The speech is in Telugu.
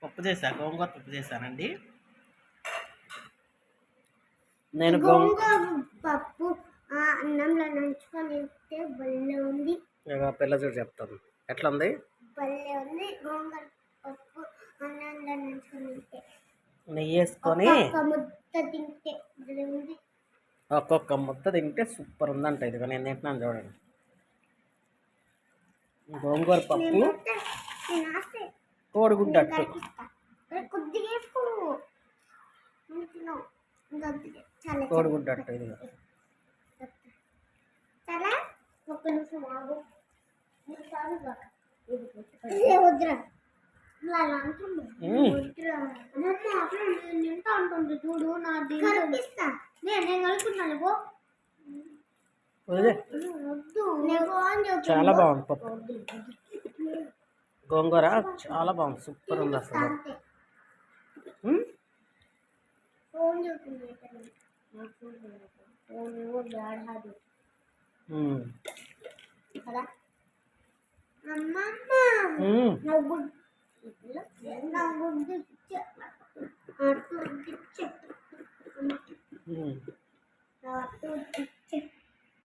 పప్పు చేశా, గోంగూర పప్పు చేశానండి. నేను గోంగూర పప్పు అన్నంలో నంచుకొని తింటే భలే ఉంది. పిల్ల చూడు చెప్తాను ఎట్లా ఉంది. భలే ఉంది గోంగూర పప్పు అన్నంలో నంచుకొని తింటే. నెయ్యి వేసుకొని ఒక్కొక్క ముద్ద తింటే భలే ఉంది. ఒక్కొక్క ముద్ద తింటే సూపర్ ఉందంట. ఇదిగో నేను తింటున్నాను చూడండి. గోంగూర పప్పు కోడిగుడ్డట్టు. కొద్దిగా వేసుకో, కోడిగుడ్డట్టు ఇదిగో. చాలా ఒక్క నిమిషం ఆగు. వద్దురా తింటా ఉంటుంది చూడు. నా కనిపిస్తా నేను కలుపుకున్నాను. చాలా బాగుంది పప్పు. గోంగూర చాలా బాగుంది, సూపర్ ఉంది అసలు.